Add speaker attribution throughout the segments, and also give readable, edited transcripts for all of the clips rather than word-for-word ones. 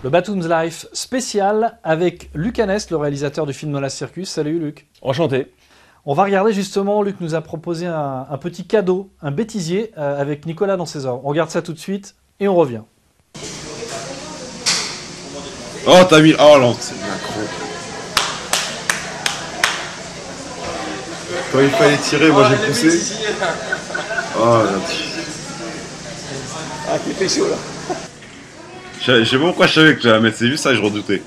Speaker 1: Le Batoons Life spécial avec Luc Annest, le réalisateur du film Nola Circus. Salut Luc.
Speaker 2: Enchanté.
Speaker 1: On va regarder justement, Luc nous a proposé un petit cadeau, un bêtisier avec Nicolas dans ses œuvres. On regarde ça tout de suite et on revient.
Speaker 3: Oh, t'as mis... Oh, non, c'est macro. Quand il fallait tirer, moi j'ai poussé. Oh, gentil.
Speaker 2: Ah, qui fait chaud là.
Speaker 3: Je sais pas pourquoi je savais que j'allais la mettre, c'est juste ça que je redoutais.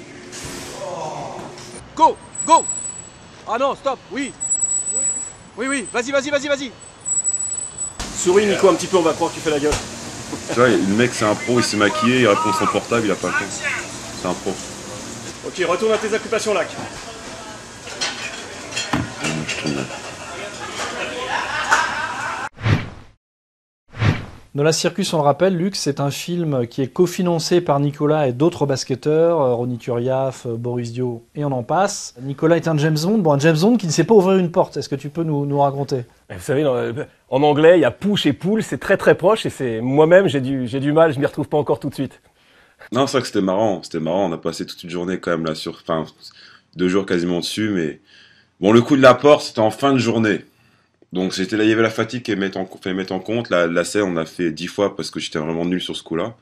Speaker 2: Go, go. Ah non, stop, oui. Oui, vas-y. Souris Nico un petit peu, on va croire que tu fais la gueule.
Speaker 3: Tu vois, le mec c'est un pro, il s'est maquillé, il répond son portable, il a pas le temps. C'est un pro.
Speaker 2: Ok, retourne à tes occupations, Lac.
Speaker 3: Je tourne là.
Speaker 1: Nola Circus, on le rappelle, Luc, c'est un film qui est cofinancé par Nicolas et d'autres basketteurs, Ronny Turiaf, Boris Dio et on en passe. Nicolas est un James Bond, un James Bond qui ne sait pas ouvrir une porte. Est-ce que tu peux nous raconter?
Speaker 2: Vous savez, en anglais, il y a push et pull, c'est très très proche et c'est moi-même, j'ai du mal, je m'y retrouve pas encore tout de suite.
Speaker 3: Non, c'est vrai que c'était marrant, on a passé toute une journée quand même là sur... Enfin, 2 jours quasiment dessus, mais... Bon, le coup de la porte, c'était en fin de journée. Donc c'était là, il y avait la fatigue qui fait mettre en compte. La scène, on a fait 10 fois parce que j'étais vraiment nul sur ce coup-là.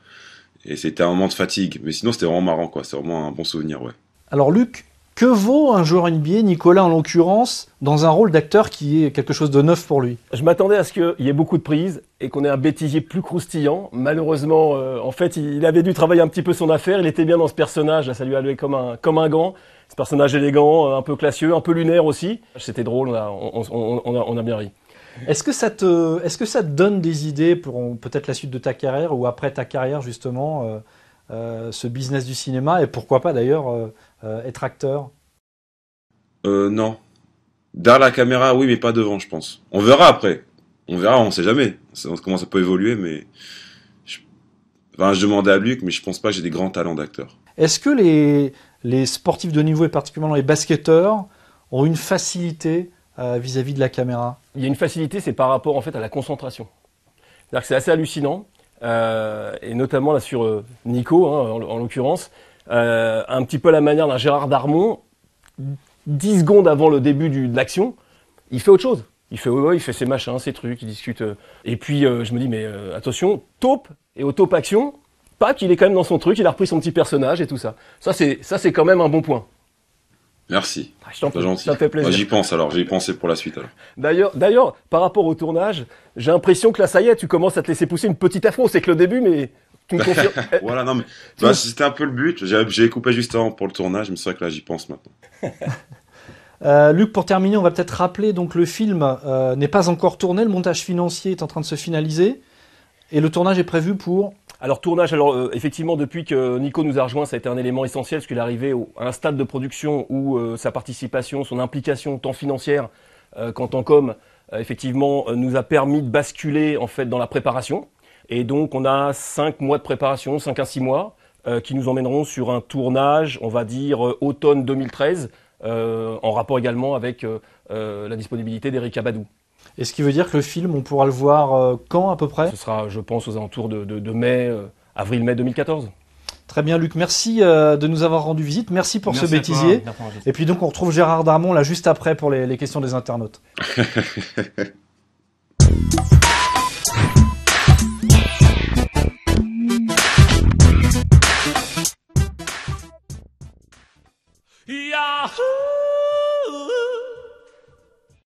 Speaker 3: Et c'était un moment de fatigue. Mais sinon, c'était vraiment marrant, quoi. C'est vraiment un bon souvenir, ouais.
Speaker 1: Alors Luc, que vaut un joueur NBA, Nicolas en l'occurrence, dans un rôle d'acteur qui est quelque chose de neuf pour lui?
Speaker 2: Je m'attendais à ce qu'il y ait beaucoup de prises et qu'on ait un bêtisier plus croustillant. Malheureusement, en fait, il avait dû travailler un petit peu son affaire. Il était bien dans ce personnage. Là, ça lui allait comme un gant. Ce personnage élégant, un peu classieux, un peu lunaire aussi. C'était drôle, on a bien ri. Est-ce que ça
Speaker 1: te donne des idées pour peut-être la suite de ta carrière ou après ta carrière justement, ce business du cinéma et pourquoi pas d'ailleurs être acteur?
Speaker 3: Non. Derrière la caméra, oui, mais pas devant, je pense. On verra après. On sait jamais. Comment ça peut évoluer, mais... je demandais à Luc, mais je pense pas que j'ai des grands talents d'acteur.
Speaker 1: Est-ce que les sportifs de niveau et particulièrement les basketteurs ont une facilité vis-à-vis de la caméra?
Speaker 2: Il y a une facilité, c'est par rapport en fait à la concentration. C'est-à-dire que c'est assez hallucinant, et notamment là sur Nico, en l'occurrence, un petit peu à la manière d'un Gérard Darmon, 10 secondes avant le début de l'action, il fait autre chose. Il fait ses machins, ses trucs, il discute. Et puis je me dis mais attention, taupe et au taupe action, Pac, il est quand même dans son truc, il a repris son petit personnage et tout ça. Ça c'est quand même un bon point.
Speaker 3: Merci.
Speaker 2: C'est gentil. Ça me fait plaisir.
Speaker 3: Moi, j'y pense alors, j'y pensé pour la suite alors.
Speaker 2: D'ailleurs, par rapport au tournage, j'ai l'impression que là, ça y est, tu commences à te laisser pousser une petite afro. C'est que le début, mais tu me confirmes.
Speaker 3: Voilà, non mais c'était un peu le but. J'ai coupé juste avant pour le tournage, mais c'est vrai que là, j'y pense maintenant.
Speaker 1: Luc, pour terminer, on va peut-être rappeler donc le film n'est pas encore tourné, le montage financier est en train de se finaliser et le tournage est prévu pour...
Speaker 2: Alors tournage, effectivement depuis que Nico nous a rejoint, ça a été un élément essentiel parce qu'il est arrivé à un stade de production où sa participation, son implication tant financière qu'en tant qu'homme, effectivement nous a permis de basculer en fait dans la préparation. Et donc on a 5 mois de préparation, 5 à 6 mois, qui nous emmèneront sur un tournage, on va dire automne 2013, en rapport également avec la disponibilité d'Eric Abadou.
Speaker 1: Et ce qui veut dire que le film, on pourra le voir quand à peu près?
Speaker 2: Ce sera, je pense, aux alentours de mai, avril-mai 2014.
Speaker 1: Très bien Luc, merci de nous avoir rendu visite, merci pour ce bêtisier. Et puis donc on retrouve Gérard Darmon là juste après pour les questions des internautes.
Speaker 4: Yahoo!